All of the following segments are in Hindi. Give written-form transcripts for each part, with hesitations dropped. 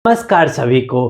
नमस्कार सभी को।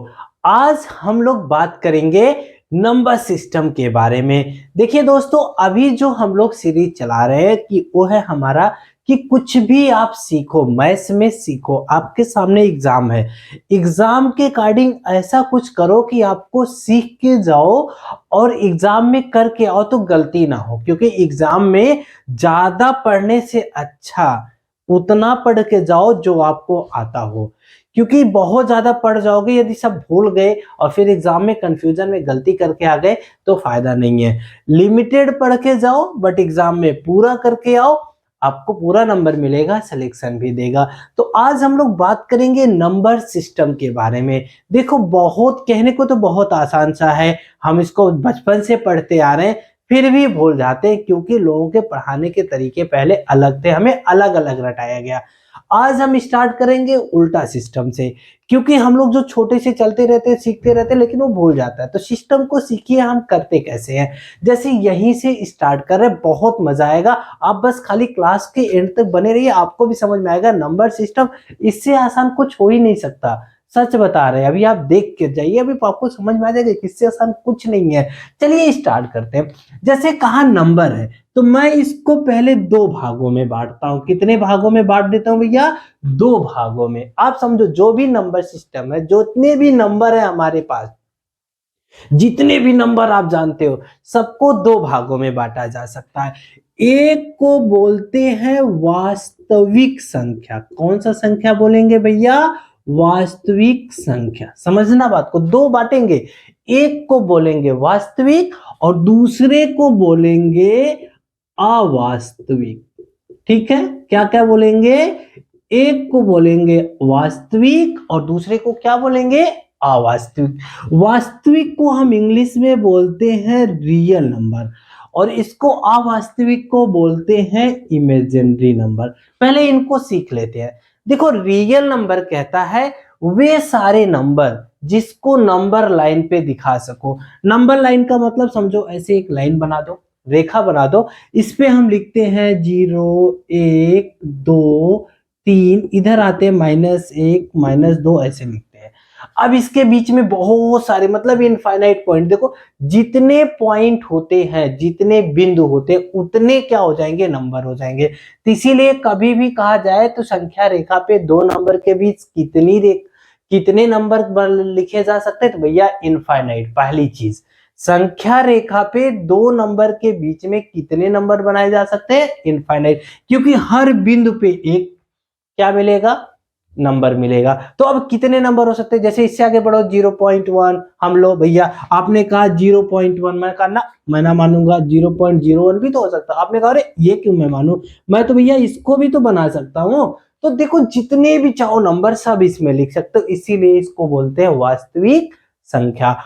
आज हम लोग बात करेंगे नंबर सिस्टम के बारे में। देखिए दोस्तों, अभी जो हम लोग सीरीज चला रहे हैं कि वो है हमारा कि कुछ भी आप सीखो, मैथ्स में सीखो। आपके सामने एग्जाम है, एग्जाम के अकॉर्डिंग ऐसा कुछ करो कि आपको सीख के जाओ और एग्जाम में करके आओ तो गलती ना हो। क्योंकि एग्जाम में ज्यादा पढ़ने से अच्छा उतना पढ़ के जाओ जो आपको आता हो। क्योंकि बहुत ज्यादा पढ़ जाओगे, यदि सब भूल गए और फिर एग्जाम में कंफ्यूजन में गलती करके आ गए तो फायदा नहीं है। लिमिटेड पढ़ के जाओ बट एग्जाम में पूरा करके आओ, आपको पूरा नंबर मिलेगा, सिलेक्शन भी देगा। तो आज हम लोग बात करेंगे नंबर सिस्टम के बारे में। देखो, बहुत कहने को तो बहुत आसान सा है, हम इसको बचपन से पढ़ते आ रहे हैं फिर भी भूल जाते हैं क्योंकि लोगों के पढ़ाने के तरीके पहले अलग थे, हमें अलग अलग रटाया गया। आज हम स्टार्ट करेंगे उल्टा सिस्टम से, क्योंकि हम लोग जो छोटे से चलते रहते हैं सीखते रहते हैं लेकिन वो भूल जाता है। तो सिस्टम को सीखिए हम करते कैसे हैं, जैसे यहीं से स्टार्ट कर रहे हैं, बहुत मजा आएगा। आप बस खाली क्लास के एंड तक बने रहिए, आपको भी समझ में आएगा। नंबर सिस्टम इससे आसान कुछ हो ही नहीं सकता, सच बता रहे हैं। अभी आप देख के जाइए, अभी आपको समझ में आ जाएगा कि इससे आसान कुछ नहीं है। चलिए स्टार्ट करते हैं। जैसे कहा नंबर है तो मैं इसको पहले दो भागों में बांटता हूं। कितने भागों में बांट देता हूं भैया? दो भागों में। आप समझो, जो भी नंबर सिस्टम है, जितने भी नंबर है हमारे पास, जितने भी नंबर आप जानते हो, सबको दो भागों में बांटा जा सकता है। एक को बोलते हैं वास्तविक संख्या। कौन सा संख्या बोलेंगे भैया? वास्तविक संख्या। समझना बात को, दो बांटेंगे, एक को बोलेंगे वास्तविक और दूसरे को बोलेंगे अवास्तविक। ठीक है, क्या क्या बोलेंगे? एक को बोलेंगे वास्तविक और दूसरे को क्या बोलेंगे? अवास्तविक। वास्तविक को हम इंग्लिश में बोलते हैं रियल नंबर और इसको अवास्तविक को बोलते हैं इमेजिनरी नंबर। पहले इनको सीख लेते हैं। देखो, रियल नंबर कहता है वे सारे नंबर जिसको नंबर लाइन पे दिखा सको। नंबर लाइन का मतलब समझो, ऐसे एक लाइन बना दो, रेखा बना दो, इस पे हम लिखते हैं 0 1 2 3, इधर आते हैं -1 -2, ऐसे लिखते हैं। अब इसके बीच में बहुत सारे, मतलब इनफाइनाइट पॉइंट। देखो, जितने पॉइंट होते हैं, जितने बिंदु होते हैं, उतने क्या हो जाएंगे? नंबर हो जाएंगे। तो इसीलिए कभी भी कहा जाए तो संख्या रेखा पे दो नंबर के बीच कितने नंबर लिखे जा सकते हैं? तो भैया इनफाइनाइट। पहली चीज, संख्या रेखा पे दो नंबर के बीच में कितने नंबर बनाए जा सकते हैं? इनफाइनाइट। क्योंकि हर बिंदु पे एक क्या मिलेगा? नंबर मिलेगा। तो अब कितने नंबर हो सकते हैं? जैसे इससे आगे बढ़ो, 0.1 हम लो भैया। आपने कहा 0.1, मैं कहा ना, मैं ना मानूंगा। 0.01 भी तो हो सकता है। आपने कहा अरे ये क्यों मैं मानूं, मैं तो भैया इसको भी तो बना सकता हूं। तो देखो, जितने भी चाहो नंबर सब इसमें लिख सकते हो, इसीलिए इसको बोलते हैं वास्तविक संख्या।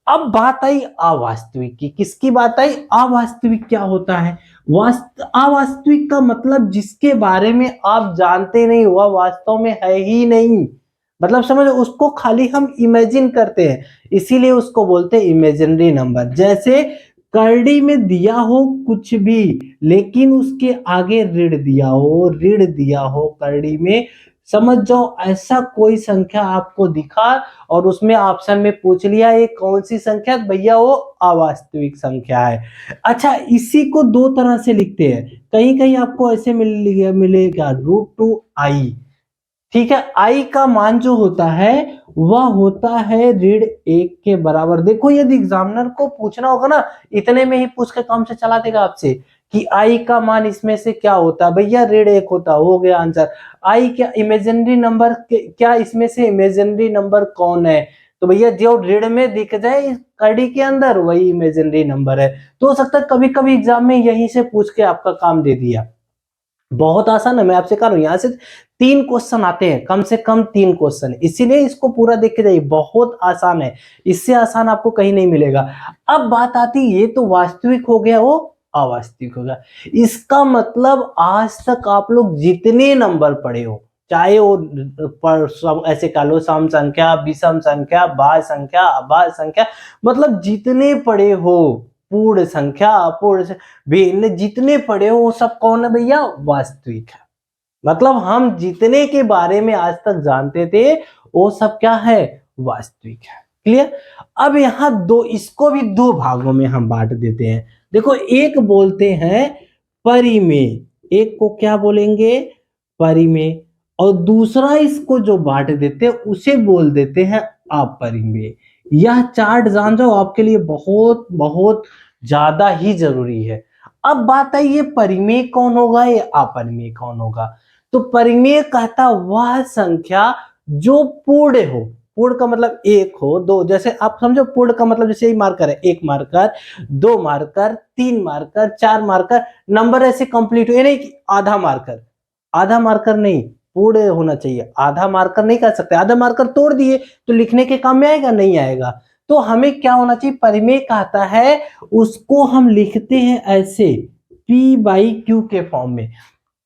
अब बात आई अवास्तविक की। किसकी बात आई? अवास्तविक क्या होता है? अवास्तविक का मतलब जिसके बारे में आप जानते नहीं, वह वास्तव में है ही नहीं। मतलब समझो, उसको खाली हम इमेजिन करते हैं, इसीलिए उसको बोलते हैं इमेजिनरी नंबर। जैसे करड़ी में दिया हो कुछ भी लेकिन उसके आगे ऋण दिया हो, ऋण दिया हो करड़ी में, समझ जाओ ऐसा कोई संख्या आपको दिखा और उसमें ऑप्शन में पूछ लिया ये कौन सी संख्या, भैया वो अवास्तविक संख्या है। अच्छा, इसी को दो तरह से लिखते हैं। कहीं कहीं आपको ऐसे मिलेगा √2i। ठीक है, आई का मान जो होता है वह होता है ऋण 1 के बराबर। देखो, यदि एग्जामिनर को पूछना होगा ना, इतने में ही पूछ के काम से चला देगा आपसे कि आई का मान इसमें से क्या होता है? भैया ऋण 1 होता, हो गया आंसर। आई क्या इमेजिनरी नंबर, क्या इसमें से इमेजिनरी नंबर कौन है? तो भैया जो ऋण में दिख जाए इस कड़ी के अंदर वही इमेजिनरी नंबर है। तो हो सकता है कभी कभी एग्जाम में यहीं से पूछ के आपका काम दे दिया। बहुत आसान है, मैं आपसे कह रहा हूं, यहां से 3 क्वेश्चन आते हैं, कम से कम 3 क्वेश्चन, इसीलिए इसको पूरा देख के जाइए, बहुत आसान है, इससे आसान आपको कहीं नहीं मिलेगा। अब बात आती, ये तो वास्तविक हो गया, वो अवास्तविक हो गया। इसका मतलब आज तक आप लोग जितने नंबर पढ़े हो, चाहे वो ऐसे कह लो सम संख्या, विषम संख्या, भाज्य संख्या, अभाज्य संख्या, मतलब जितने पढ़े हो, पूर्ण संख्या, अपूर्ण भिन्न, जितने पढ़े हो वो सब कौन है भैया? वास्तविक है। मतलब हम जितने के बारे में आज तक जानते थे वो सब क्या है, वास्तविक है। क्लियर। अब यहाँ दो, इसको भी दो भागों में हम बांट देते हैं। देखो, एक बोलते हैं परिमेय, एक को क्या बोलेंगे, परिमेय, और दूसरा इसको जो बांट देते हैं उसे बोल देते हैं अपरिमेय। यह चार्ट जान जाओ, आपके लिए बहुत बहुत ज्यादा ही जरूरी है। अब बात आई ये परिमेय कौन होगा, ये अपरिमेय कौन होगा। तो परिमेय कहता वह संख्या जो पूर्ण हो, पूर्ण का मतलब एक हो, दो, जैसे आप समझो पूर्ण का मतलब जैसे मार्कर है, एक मार्कर, दो मार्कर, तीन मार्कर, चार मार्कर, नंबर ऐसे कंप्लीट हो, ये नहीं कि आधा मार्कर, आधा मार्कर नहीं, पूर्ण होना चाहिए। आधा मार्कर नहीं कर सकते, आधा मार्कर तोड़ दिए तो लिखने के काम में आएगा, नहीं आएगा। तो हमें क्या होना चाहिए, परिमेय कहता है उसको हम लिखते हैं ऐसे P/Q के फॉर्म में।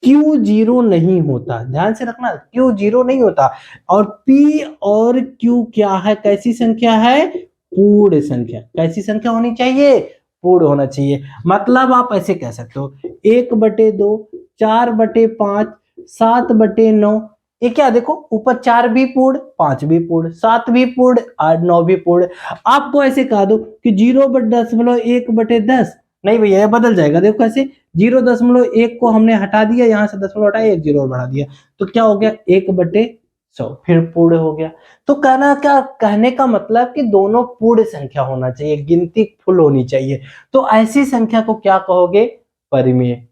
Q जीरो नहीं होता, ध्यान से रखना, Q जीरो नहीं होता। और P और Q क्या है, कैसी संख्या है, पूर्ण संख्या। कैसी संख्या होनी चाहिए, पूर्ण होना चाहिए। मतलब आप ऐसे कह सकते हो 1/2, 4/5, 7/9, ये क्या, देखो ऊपर 4 भी पूर्ण, 5 भी पूर्ण, 7 भी पूर्ण, 8 9 भी पूर्ण। आपको ऐसे कहा दो कि 0/10 नहीं भैया, ये बदल जाएगा। देखो कैसे, 0.1 को हमने हटा दिया, यहां से दशमलव हटाया, एक जीरो और बढ़ा दिया, तो क्या हो गया, 1/100, फिर पूर्ण हो गया। तो कहना क्या, कहने का मतलब कि दोनों पूर्ण संख्या होना चाहिए, गिनती फुल होनी चाहिए। तो ऐसी संख्या को क्या कहोगे, परिमेय।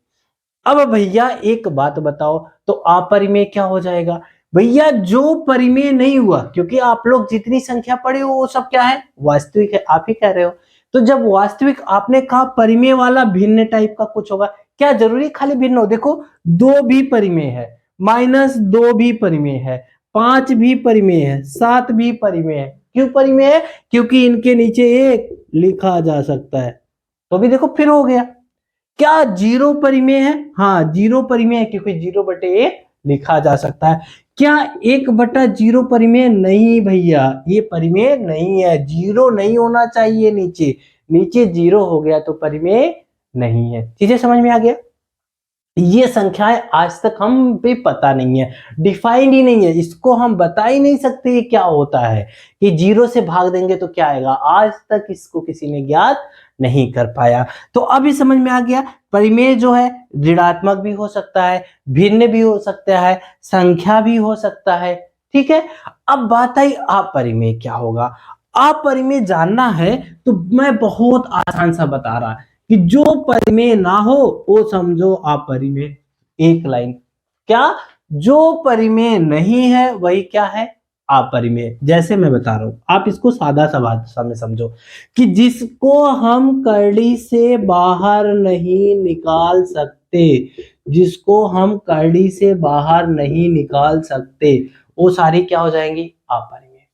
अब भैया एक बात बताओ, तो अपरिमेय क्या हो जाएगा, भैया जो परिमेय नहीं हुआ, क्योंकि आप लोग जितनी संख्या पढ़े हो वो सब क्या है, वास्तविक है, आप ही कह रहे हो। तो जब वास्तविक, आपने कहा परिमेय वाला भिन्न टाइप का कुछ होगा, क्या जरूरी खाली भिन्न हो, देखो 2 भी परिमेय है, -2 भी परिमेय है, 5 भी परिमेय है, 7 भी परिमेय है। क्यों परिमेय है, क्योंकि इनके नीचे एक लिखा जा सकता है। तो भी देखो फिर हो गया। क्या जीरो परिमेय है, हाँ जीरो परिमेय है, क्योंकि 0/1 लिखा जा सकता है। क्या 1/0 परिमेय, नहीं भैया ये परिमेय नहीं है, जीरो नहीं होना चाहिए, नीचे नीचे जीरो हो गया तो परिमेय नहीं है। चीजें समझ में आ गया। ये संख्याएं आज तक हम पे पता नहीं है, डिफाइंड ही नहीं है, इसको हम बता ही नहीं सकते ये क्या होता है, कि जीरो से भाग देंगे तो क्या आएगा, आज तक इसको किसी ने ज्ञात नहीं कर पाया। तो अभी समझ में आ गया, परिमेय जो है ऋणात्मक भी हो सकता है, भिन्न भी हो सकता है, संख्या भी हो सकता है। ठीक है। अब बात आई अपरिमेय क्या होगा। अपरिमेय जानना है तो मैं बहुत आसान सा बता रहा कि जो परिमेय ना हो वो समझो अपरिमेय। एक लाइन, क्या, जो परिमेय नहीं है वही क्या है, अपरिमेय। जैसे मैं बता रहा हूं, आप इसको सादा सा भाषा में समझो कि जिसको हम कड़ी से बाहर नहीं निकाल सकते, जिसको हम कड़ी से बाहर नहीं निकाल सकते, वो सारी क्या हो जाएंगी, अपरिमेय।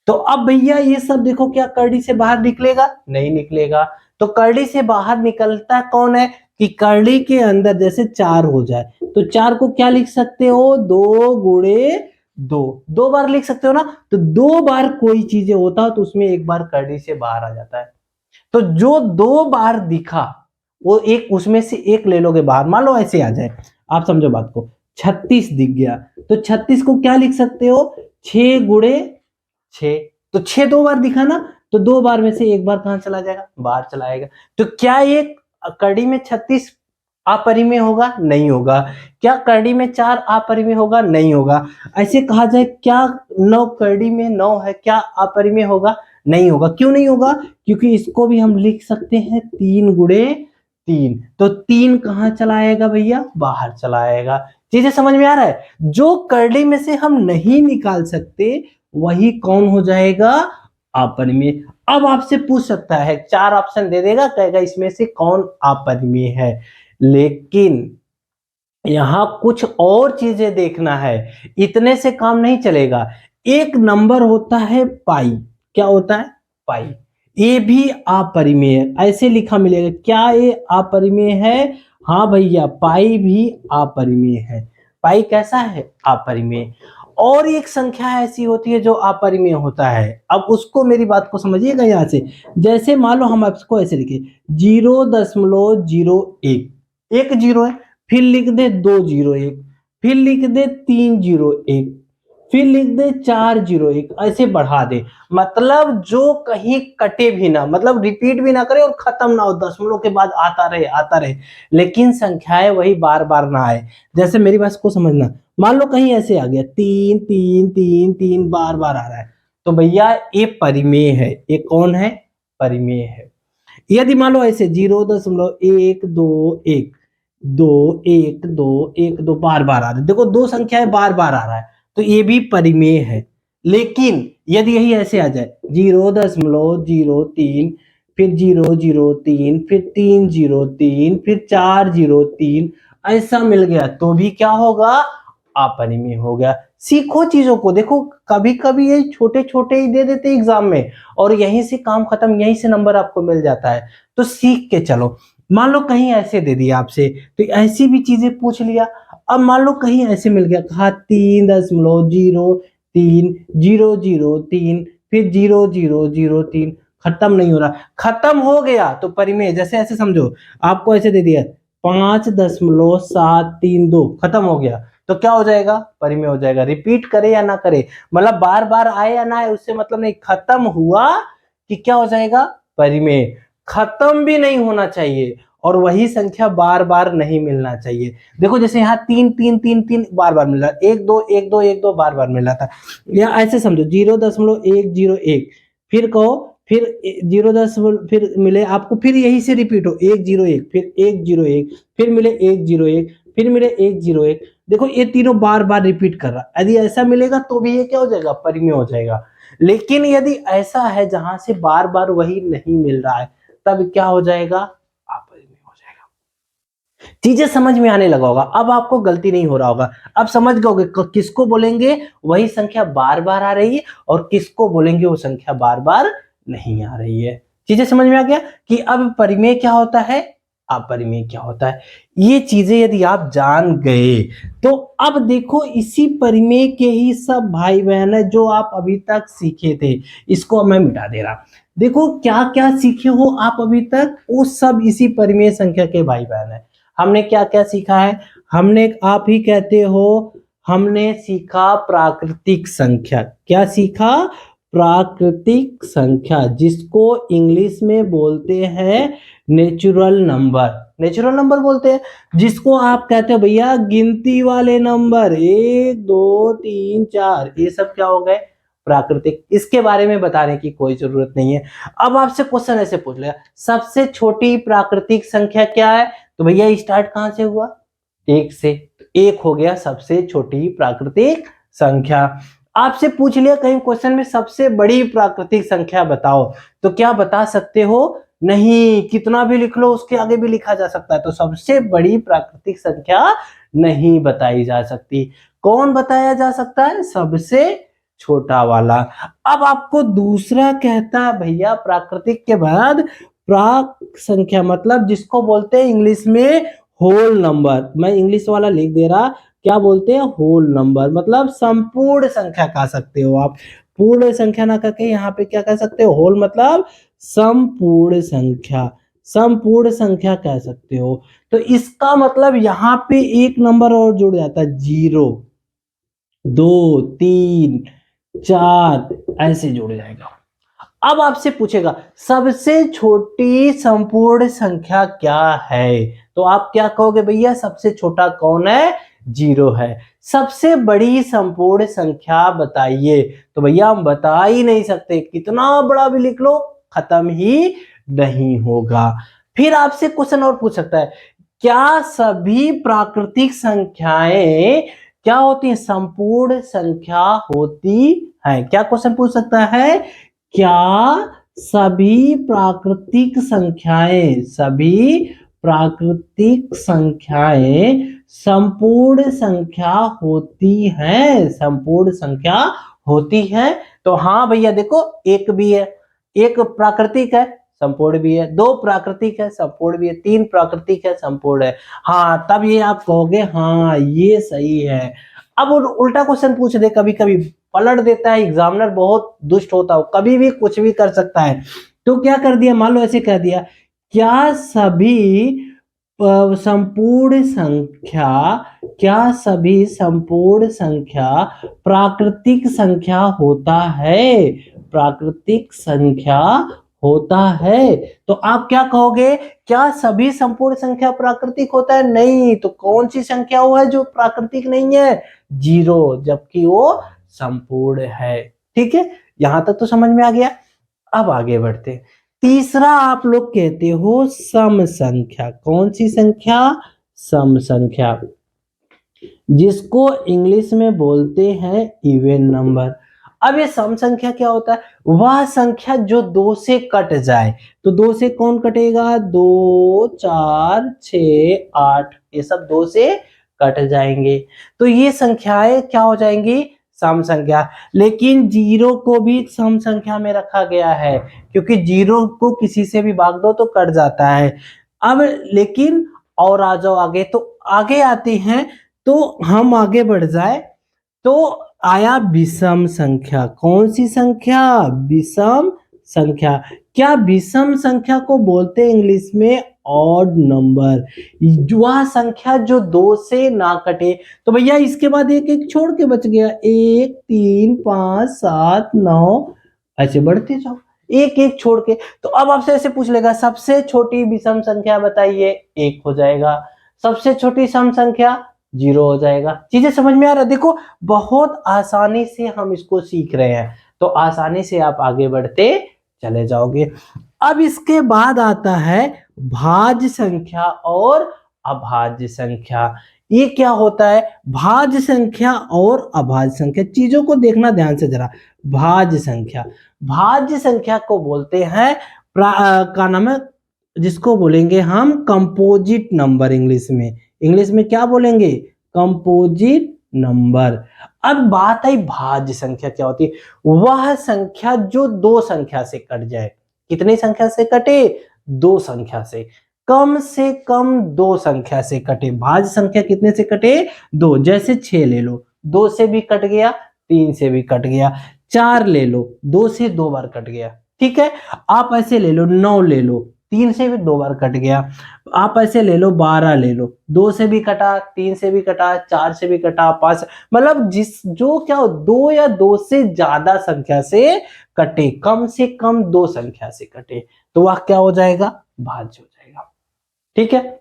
तो अब भैया ये सब देखो, क्या कड़ी से बाहर निकलेगा, नहीं निकलेगा। तो कड़ी से बाहर निकलता कौन है, कि कड़ी के अंदर जैसे 4 हो जाए तो 4 को क्या लिख सकते हो, 2 × 2, 2 बार लिख सकते हो ना। तो 2 बार कोई चीजें होता है तो उसमें एक बार कड़ी से बाहर आ जाता है। तो जो 2 बार दिखा वो एक, उसमें से एक ले लोगे बाहर, मान लो ऐसे आ जाए, आप समझो बात को, 36 दिख गया, तो 36 को क्या लिख सकते हो, 6 × 6। तो 6 2 बार दिखा ना, तो 2 बार में से एक बार कहां चला जाएगा, बाहर चला आएगा। तो क्या एक कड़ी में 36 अपरिमेय होगा, नहीं होगा। क्या कड़ी में 4 अपरिमेय होगा, नहीं होगा। ऐसे कहा जाए, क्या 9 कड़ी में 9 है, क्या अपरिमेय होगा, नहीं होगा। क्यों नहीं होगा, क्योंकि इसको भी हम लिख सकते हैं 3 × 3। तो 3 कहां चला आएगा भैया, बाहर चला आएगा। चीजें समझ में आ रहा है, जो कड़ी में से हम नहीं निकाल सकते वही कौन हो जाएगा, अपरिमेय। अब आपसे पूछ सकता है, 4 ऑप्शन दे देगा, कहेगा इसमें से कौन अपरिमेय है। लेकिन यहां कुछ और चीजें देखना है, इतने से काम नहीं चलेगा। एक नंबर होता है पाई, क्या होता है, पाई, ये भी अपरिमेय है, ऐसे लिखा मिलेगा, क्या ये अपरिमेय है, हाँ भैया पाई भी अपरिमेय है। पाई कैसा है, अपरिमेय। और एक संख्या ऐसी होती है जो अपरिमेय होता है, अब उसको, मेरी बात को समझिएगा यहां से। जैसे मान लो हम आपको ऐसे लिखे 0.01, एक जीरो है, फिर लिख दे 201, फिर लिख दे 301, फिर लिख दे 401, ऐसे बढ़ा दे, मतलब जो कहीं कटे भी ना, मतलब रिपीट भी ना करे और खत्म ना हो, दशमलव के बाद आता रहे, लेकिन संख्याएं वही बार बार ना आए। जैसे मेरी बात को समझना, मान लो कहीं ऐसे आ गया 3 3 3 3 बार बार आ रहा है, तो भैया ये परिमेय है। ये कौन है? परिमेय है। यदि मान लो ऐसे 0.121 2 1 2 1 2 बार बार आ रहा है, देखो दो संख्याएं बार बार आ रहा है, तो ये भी परिमेय है। लेकिन यदि यही ऐसे आ जाए 0.03, फिर 003, फिर 303, फिर 403, ऐसा मिल गया तो भी क्या होगा? अपरिमेय हो गया। सीखो चीजों को, देखो कभी कभी ये छोटे छोटे ही दे देते एग्जाम में, और यहीं से काम खत्म, यहीं से नंबर आपको मिल जाता है, तो सीख के चलो। मान लो कहीं ऐसे दे दिया आपसे, तो ऐसी भी चीजें पूछ लिया। अब मान लो कहीं ऐसे मिल गया, कहा 3.03 फिर 0003, खत्म नहीं हो रहा, खत्म हो गया तो परिमेय। जैसे ऐसे समझो, आपको ऐसे दे दिया 5.732, खत्म हो गया, तो क्या हो जाएगा? परिमेय हो जाएगा। रिपीट करे या ना करे, मतलब बार बार आए या ना आए, उससे मतलब नहीं, खत्म हुआ कि क्या हो जाएगा? परिमेय। खत्म भी नहीं होना चाहिए और वही संख्या बार बार नहीं मिलना चाहिए। देखो जैसे यहाँ 3 3 3 3 बार बार मिल रहा है, 1 2 1 2 1 2 बार बार मिल रहा था, या ऐसे समझो 0.101, फिर कहो, फिर 0 फिर मिले आपको, फिर यही से रिपीट हो 101, फिर 101, फिर मिले 101, फिर मिले 101। देखो ये तीनों बार बार रिपीट कर रहा, यदि ऐसा मिलेगा तो भी ये क्या हो जाएगा? परिमेय हो जाएगा। लेकिन यदि ऐसा है जहां से बार बार वही नहीं मिल रहा है, तब क्या हो जाएगा? अपरिमेय हो जाएगा। चीजें समझ में आने लगा होगा, अब आपको गलती नहीं हो रहा होगा, अब समझ गए किसको बोलेंगे वही संख्या बार बार आ रही है, और किसको बोलेंगे वो संख्या बार बार नहीं आ रही है। चीजें समझ में आ गया कि अब परिमेय क्या होता है, अपरिमेय क्या होता है। ये चीजें यदि आप जान गए, तो अब देखो इसी परिमेय के ही सब भाई बहन है जो आप अभी तक सीखे थे, इसको मैं मिटा दे रहा। देखो क्या क्या सीखे हो आप अभी तक, वो सब इसी परिमेय संख्या के भाई बहन है। हमने क्या क्या सीखा है? हमने, आप ही कहते हो, हमने सीखा प्राकृतिक संख्या। क्या सीखा? प्राकृतिक संख्या, जिसको इंग्लिश में बोलते हैं नेचुरल नंबर। नेचुरल नंबर बोलते हैं, जिसको आप कहते हो भैया गिनती वाले नंबर, 1 2 3 4, ये सब क्या हो गए? प्राकृतिक। इसके बारे में बताने की कोई जरूरत नहीं है। अब आपसे क्वेश्चन ऐसे पूछ लिया, सबसे छोटी प्राकृतिक संख्या क्या है? तो भैया स्टार्ट कहां से हुआ? 1 से, तो 1 हो गया सबसे छोटी प्राकृतिक संख्या। आपसे पूछ लिया कहीं क्वेश्चन में सबसे बड़ी प्राकृतिक संख्या बताओ, तो क्या बता सकते हो? नहीं, कितना भी लिख लो, उसके आगे भी लिखा जा सकता है, तो सबसे बड़ी प्राकृतिक संख्या नहीं बताई जा सकती। कौन बताया जा सकता है? सबसे छोटा वाला। अब आपको दूसरा कहता है भैया प्राकृतिक के बाद प्राक संख्या, मतलब जिसको बोलते हैं इंग्लिश में होल नंबर। मैं इंग्लिश वाला लिख दे रहा, क्या बोलते हैं? होल नंबर, मतलब संपूर्ण संख्या कह सकते हो आप। पूर्ण संख्या ना कह के यहाँ पे क्या कह सकते हो? होल मतलब संपूर्ण संख्या, संपूर्ण संख्या कह सकते हो। तो इसका मतलब यहाँ पे एक नंबर और जुड़ जाता है, 0 2 3 4, ऐसे जुड़ जाएगा। अब आपसे पूछेगा सबसे छोटी संपूर्ण संख्या क्या है, तो आप क्या कहोगे? भैया सबसे छोटा कौन है? 0 है। सबसे बड़ी संपूर्ण संख्या बताइए, तो भैया हम बता ही नहीं सकते, कितना बड़ा भी लिख लो खत्म ही नहीं होगा। फिर आपसे क्वेश्चन और पूछ सकता है, क्या सभी प्राकृतिक संख्याएं क्या होती हैं? संपूर्ण संख्या होती है? क्या क्वेश्चन पूछ सकता है? क्या सभी प्राकृतिक संख्याएं, सभी प्राकृतिक संख्याएं संपूर्ण संख्या होती हैं? संपूर्ण संख्या होती है? तो हाँ भैया देखो, एक भी है, एक प्राकृतिक है संपूर्ण भी है, 2 प्राकृतिक है संपूर्ण भी है, 3 प्राकृतिक है संपूर्ण है। हाँ, तब ये आप कहोगे हाँ ये सही है। अब उल्टा क्वेश्चन पूछ दे, कभी कभी पलट देता है एग्जामिनर, बहुत दुष्ट होता हो, कभी भी कुछ भी कर सकता है। तो क्या कर दिया, मान लो ऐसे कह दिया, क्या सभी संपूर्ण संख्या, क्या सभी संपूर्ण संख्या प्राकृतिक संख्या होता है? प्राकृतिक संख्या होता है। तो आप क्या कहोगे, क्या सभी संपूर्ण संख्या प्राकृतिक होता है? नहीं। तो कौन सी संख्या वो है जो प्राकृतिक नहीं है? 0, जबकि वो संपूर्ण है। ठीक है, यहां तक तो समझ में आ गया। अब आगे बढ़ते हैं। तीसरा आप लोग कहते हो सम संख्या। कौन सी संख्या? सम संख्या, जिसको इंग्लिश में बोलते हैं इवन नंबर। अब ये सम संख्या क्या होता है? वह संख्या जो 2 से कट जाए। तो 2 से कौन कटेगा? 2, 4, 6, 8, ये सब 2 से कट जाएंगे। तो ये संख्याएं क्या हो जाएंगी? सम संख्या। लेकिन 0 को भी सम संख्या में रखा गया है, क्योंकि 0 को किसी से भी भाग दो तो कट जाता है। अब लेकिन और आ जाओ आगे, तो आगे आते हैं। तो हम आगे बढ़ जाए तो आया विषम संख्या। कौन सी संख्या? विषम संख्या। क्या विषम संख्या को बोलते हैं इंग्लिश में ऑड नंबर। वह संख्या जो 2 से ना कटे। तो भैया इसके बाद एक एक छोड़ के बच गया, 1, 3, 5, 7, 9, ऐसे बढ़ते जाओ एक एक छोड़ के। तो अब आपसे ऐसे पूछ लेगा सबसे छोटी विषम संख्या बताइए, 1 हो जाएगा। सबसे छोटी सम संख्या 0 हो जाएगा। चीजें समझ में आ रहा है? देखो बहुत आसानी से हम इसको सीख रहे हैं, तो आसानी से आप आगे बढ़ते चले जाओगे। अब इसके बाद आता है भाज्य संख्या और अभाज्य संख्या। ये क्या होता है? भाज्य संख्या और अभाज्य संख्या, चीजों को देखना ध्यान से जरा। भाज्य संख्या, भाज्य संख्या को बोलते हैं का नाम है, जिसको बोलेंगे हम कंपोजिट नंबर। इंग्लिश में क्या बोलेंगे? Composite number. अब बात आई भाज्य संख्या क्या होती है? वह संख्या जो 2 संख्या से कट जाए। कितनी संख्या से कटे? 2 संख्या से। कम से कम 2 संख्या से कटे। भाज्य संख्या कितने से कटे? 2। जैसे 6 ले लो, 2 से भी कट गया, 3 से भी कट गया। 4 ले लो, 2 से 2 बार कट गया। ठीक है, आप ऐसे ले लो, 9 ले लो, 3 से भी 2 बार कट गया। आप ऐसे ले लो, 12 ले लो, 2 से भी कटा, 3 से भी कटा, 4 से भी कटा, 5, मतलब जिस जो क्या हो 2 या 2 से ज्यादा संख्या से कटे, कम से कम 2 संख्या से कटे, तो वह क्या हो जाएगा? भाज्य हो जाएगा। ठीक है,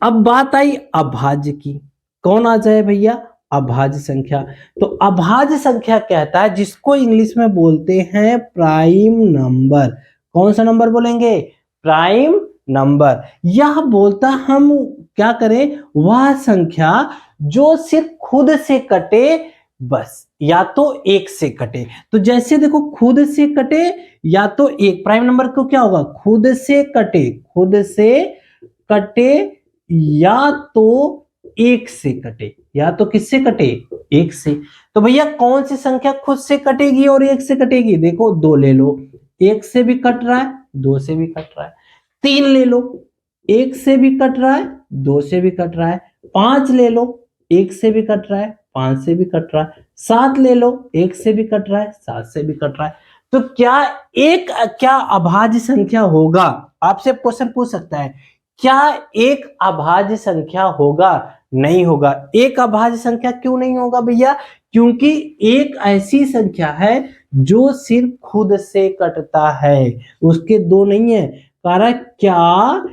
अब बात आई अभाज्य की। कौन आ जाए भैया? अभाज्य संख्या। तो अभाज्य संख्या कहता है जिसको इंग्लिश में बोलते हैं प्राइम नंबर। कौन सा नंबर बोलेंगे? Prime number. यह बोलता हम क्या करें? वह संख्या जो सिर्फ खुद से कटे, बस, या तो 1 से कटे। तो जैसे देखो खुद से कटे या तो 1, प्राइम नंबर को क्या होगा? खुद से कटे, खुद से कटे या तो 1 से कटे, या तो किससे कटे? 1 से। तो भैया कौन सी संख्या खुद से कटेगी और 1 से कटेगी? देखो 2 ले लो, 1 से भी कट रहा है, 2 से भी कट रहा है। 3 ले लो, 1 से भी कट रहा है, 2 से भी कट रहा है। 5 ले लो, 1 से भी कट रहा है, 5 से भी कट रहा है। 7 ले लो, 1 से भी कट रहा है, 7 से भी कट रहा है। तो क्या अभाज्य संख्या होगा? आपसे क्वेश्चन पूछ सकता है, क्या एक अभाज्य संख्या होगा? नहीं होगा। एक अभाज्य संख्या क्यों नहीं होगा भैया? क्योंकि एक ऐसी संख्या है जो सिर्फ खुद से कटता है, उसके 2 नहीं है। कारण क्या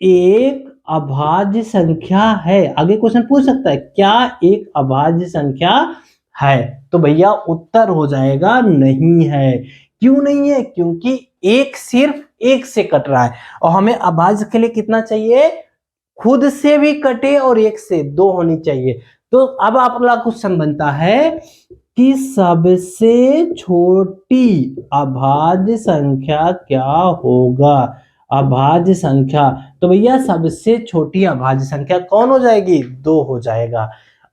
एक अभाज्य संख्या है? आगे क्वेश्चन पूछ सकता है, क्या एक अभाज्य संख्या है? तो भैया उत्तर हो जाएगा नहीं है। क्यों नहीं है? क्योंकि एक सिर्फ 1 से कट रहा है, और हमें अभाज्य के लिए कितना चाहिए? खुद से भी कटे और 1 से 2 होनी चाहिए। तो अब आपका क्वेश्चन बनता है कि सबसे छोटी अभाज्य संख्या क्या होगा? अभाज्य संख्या, तो भैया सबसे छोटी अभाज्य संख्या कौन हो जाएगी? 2 हो जाएगा।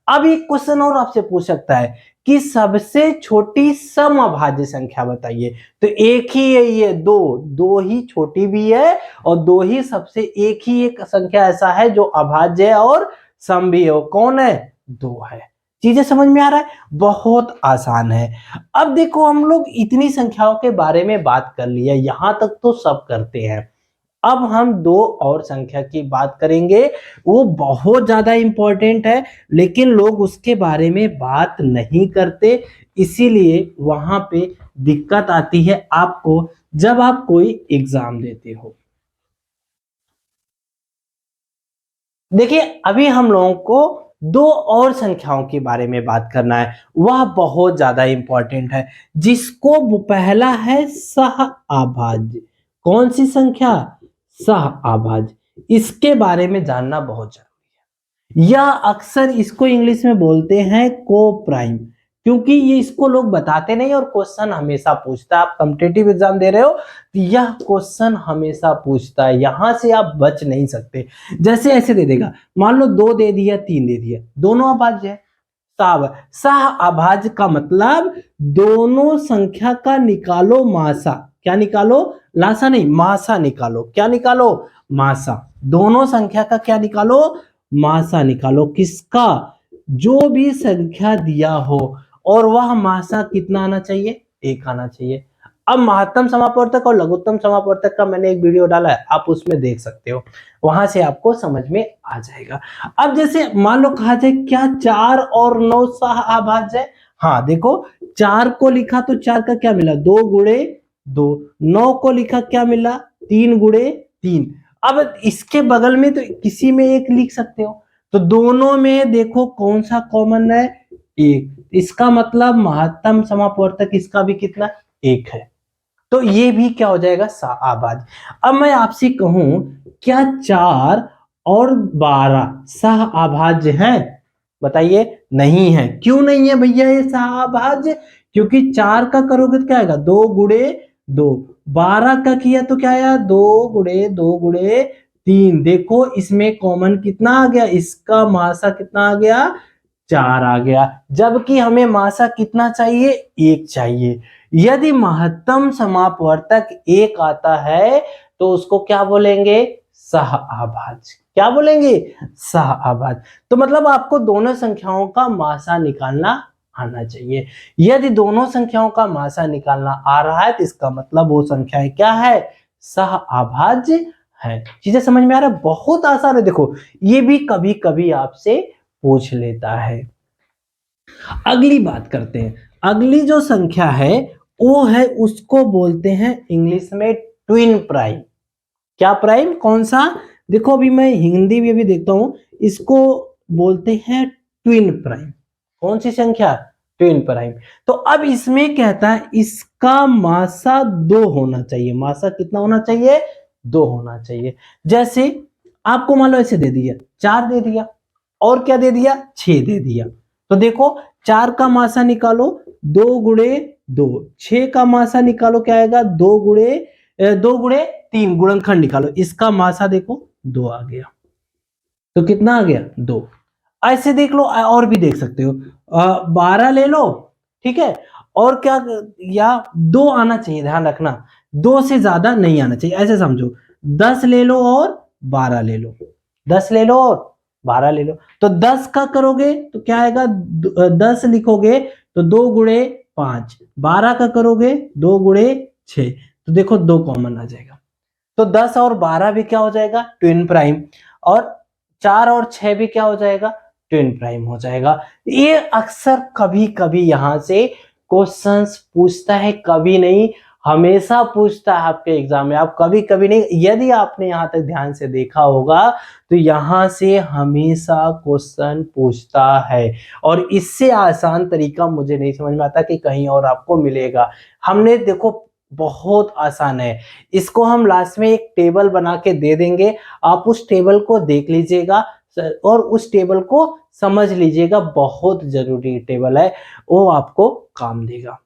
अब एक क्वेश्चन और आपसे पूछ सकता है कि सबसे छोटी सम अभाज्य संख्या बताइए। तो एक ही है ये, 2 ही छोटी भी है और 2 ही सबसे, एक ही एक संख्या ऐसा है जो अभाज्य है और सम भी है। कौन है? 2 है। चीजें समझ में आ रहा है? बहुत आसान है। अब देखो हम लोग इतनी संख्याओं के बारे में बात कर लिया, यहां तक तो सब करते हैं। अब हम दो और संख्या की बात करेंगे, वो बहुत ज्यादा इंपॉर्टेंट है लेकिन लोग उसके बारे में बात नहीं करते, इसीलिए वहां पे दिक्कत आती है आपको जब आप कोई एग्जाम देते हो। देखिए अभी हम लोगों को दो और संख्याओं के बारे में बात करना है, वह बहुत ज्यादा इंपॉर्टेंट है, जिसको पहला है सह आभाज्य। कौन सी संख्या? सह आभाज्य। इसके बारे में जानना बहुत जरूरी है। यह अक्सर इसको इंग्लिश में बोलते हैं को प्राइम, क्योंकि ये इसको लोग बताते नहीं और क्वेश्चन हमेशा पूछता है। आप कॉम्पिटिटिव एग्जाम दे रहे हो तो यह क्वेश्चन हमेशा पूछता है, यहां से आप बच नहीं सकते। जैसे ऐसे दे देगा, मान लो 2 दे दिया 3 दे दिया, दोनों अभाज्य है। साव सह अभाज्य का मतलब दोनों संख्या का निकालो मासा। क्या निकालो? लासा नहीं, मासा निकालो। क्या निकालो? मासा। दोनों संख्या का क्या निकालो? मासा निकालो। किसका? जो भी संख्या दिया हो और वह मासा कितना आना चाहिए? 1 आना चाहिए। अब महत्तम समापवर्तक और लघुत्तम समापवर्तक का मैंने एक वीडियो डाला है, आप उसमें देख सकते हो, वहां से आपको समझ में आ जाएगा। अब जैसे मान लो कहा जाए क्या 4 और 9 सह अभाज्य है? हाँ देखो, 4 को लिखा तो 4 का क्या मिला? 2 गुणे 2। 9 को लिखा क्या मिला? 3 गुणे 3। अब इसके बगल में तो किसी में एक लिख सकते हो, तो दोनों में देखो कौन सा कॉमन है? 1। इसका मतलब महत्तम समापवर्तक इसका भी कितना? 1 है। तो ये भी क्या हो जाएगा? सहअभाज्य। अब मैं आपसे कहूं क्या 4 और 12 सहअभाज्य हैं? बताइए। नहीं है। क्यों नहीं है भैया ये सहअभाज्य? क्योंकि 4 का करोगे तो क्या आएगा? 2 गुणे 2। 12 का किया तो क्या आया? 2 गुणे 2 गुणे 3। देखो इसमें कॉमन कितना आ गया? इसका मासा कितना आ गया? 4 आ गया। जबकि हमें मासा कितना चाहिए? 1 चाहिए। यदि महत्तम समापवर्तक 1 आता है तो उसको क्या बोलेंगे? सहअभाज्य। क्या बोलेंगे? सहअभाज्य। तो मतलब आपको दोनों संख्याओं का मासा निकालना आना चाहिए। यदि दोनों संख्याओं का मासा निकालना आ रहा है तो इसका मतलब वो संख्याएं क्या है? सहअभाज्य है। चीजें समझ में आ रहा है? बहुत आसान है। देखो ये भी कभी कभी आपसे पूछ लेता है। अगली बात करते हैं। अगली जो संख्या है वो है, उसको बोलते हैं इंग्लिश में ट्विन प्राइम। क्या प्राइम? कौन सा? देखो अभी मैं हिंदी में भी देखता हूं, इसको बोलते हैं ट्विन प्राइम। कौन सी संख्या? Twin prime. तो अब इसमें कहता है इसका मासा 2 होना चाहिए। मासा कितना होना चाहिए? 2 होना चाहिए। जैसे आपको मान लो ऐसे दे दिया, 4 दे दिया और क्या दे दिया? 6 दे दिया। तो देखो 4 का मासा निकालो, 2 गुणे 2। 6 का मासा निकालो, क्या आएगा? 2 गुणे 3। गुणनखंड निकालो, इसका मासा देखो 2 आ गया। तो कितना आ गया? 2। ऐसे देख लो और भी देख सकते हो। 12 ले लो, ठीक है, और क्या, या 2 आना चाहिए, ध्यान रखना 2 से ज्यादा नहीं आना चाहिए। ऐसे समझो 10 ले लो और 12 ले लो, 10 ले लो और 12 ले लो। तो 10 का करोगे तो क्या आएगा? 10 लिखोगे तो 2 गुणे 5। 12 का करोगे 2 गुणे 6। तो देखो 2 कॉमन आ जाएगा। तो 10 और 12 भी क्या हो जाएगा? Twin prime. और 4 और 6 भी क्या हो जाएगा? ट्विन प्राइम हो जाएगा। ये अक्सर कभी कभी यहां से क्वेश्चंस पूछता है, कभी नहीं, हमेशा पूछता है आपके एग्जाम में। आप कभी कभी नहीं, यदि आपने यहां तक ध्यान से देखा होगा तो यहां से हमेशा क्वेश्चन पूछता है। और इससे आसान तरीका मुझे नहीं समझ में आता कि कहीं और आपको मिलेगा। हमने देखो बहुत आसान है, इसको हम लास्ट में एक टेबल बना के दे देंगे, आप उस टेबल को देख लीजिएगा और उस टेबल को समझ लीजिएगा। बहुत जरूरी टेबल है, वो आपको काम देगा।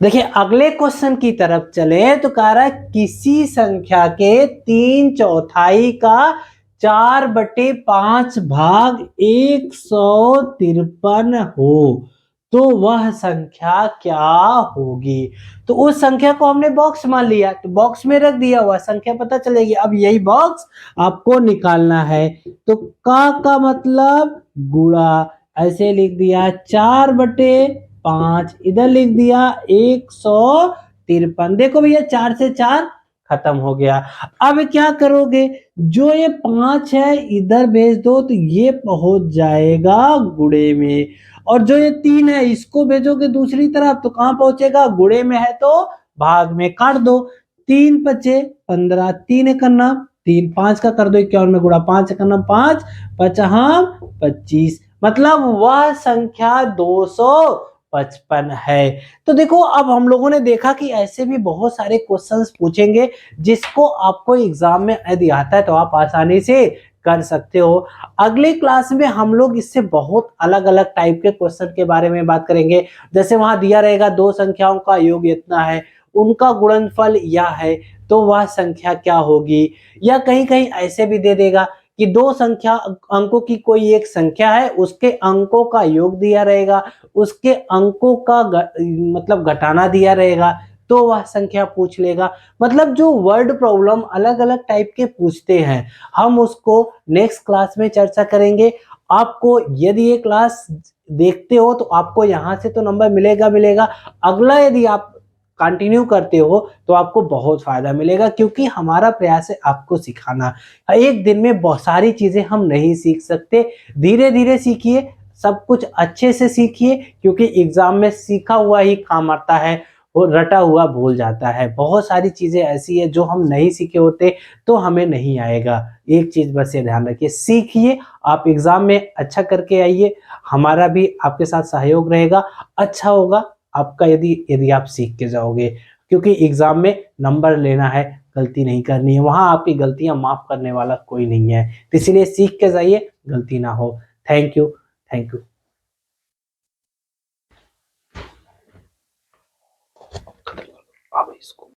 देखिए अगले क्वेश्चन की तरफ चले तो कह रहा है किसी संख्या के 3/4 का 4/5 भाग 153 हो तो वह संख्या क्या होगी। तो उस संख्या को हमने बॉक्स मान लिया, तो बॉक्स में रख दिया, वह संख्या पता चलेगी। अब यही बॉक्स आपको निकालना है। तो का मतलब गुणा, ऐसे लिख दिया 4/5, इधर लिख दिया 153। देखो भैया 4 से 4 खत्म हो गया। अब क्या करोगे, जो ये 5 है इधर भेज दो तो ये पहुंच जाएगा गुणे में, और जो ये 3 है इसको भेजोगे दूसरी तरफ तो कहां पहुंचेगा, गुणे में है तो भाग में काट दो। 3 बचे 15, 3 एकन्ना 3, 5 का कर दो 51 में गुणा, 5 एकन्ना 5, 5 25, मतलब वह संख्या 255 है। तो देखो अब हम लोगों ने देखा कि ऐसे भी बहुत सारे क्वेश्चंस पूछेंगे जिसको आपको एग्जाम में यदि आता है तो आप आसानी से कर सकते हो। अगले क्लास में हम लोग इससे बहुत अलग अलग टाइप के क्वेश्चन के बारे में बात करेंगे। जैसे वहां दिया रहेगा दो संख्याओं का योग इतना है, उनका गुणनफल यह है, तो वह संख्या क्या होगी। या कहीं कहीं ऐसे भी दे देगा कि दो संख्या अंकों की कोई एक संख्या है, उसके अंकों का योग दिया रहेगा, उसके अंकों का मतलब घटाना दिया रहेगा, तो वह संख्या पूछ लेगा। मतलब जो वर्ड प्रॉब्लम अलग अलग टाइप के पूछते हैं, हम उसको नेक्स्ट क्लास में चर्चा करेंगे। आपको यदि ये क्लास देखते हो तो आपको यहाँ से तो नंबर मिलेगा मिलेगा, अगला यदि आप कंटिन्यू करते हो तो आपको बहुत फायदा मिलेगा, क्योंकि हमारा प्रयास है आपको सिखाना। एक दिन में बहुत सारी चीजें हम नहीं सीख सकते, धीरे धीरे सीखिए, सब कुछ अच्छे से सीखिए, क्योंकि एग्जाम में सीखा हुआ ही काम आता है और रटा हुआ भूल जाता है। बहुत सारी चीजें ऐसी है जो हम नहीं सीखे होते तो हमें नहीं आएगा। एक चीज बस ये ध्यान रखिए, सीखिए, आप एग्जाम में अच्छा करके आइए, हमारा भी आपके साथ सहयोग रहेगा, अच्छा होगा आपका यदि यदि आप सीख के जाओगे। क्योंकि एग्जाम में नंबर लेना है, गलती नहीं करनी है, वहां आपकी गलतियां माफ करने वाला कोई नहीं है, तो इसलिए सीख के जाइए, गलती ना हो। Thank you, thank you. अब इसको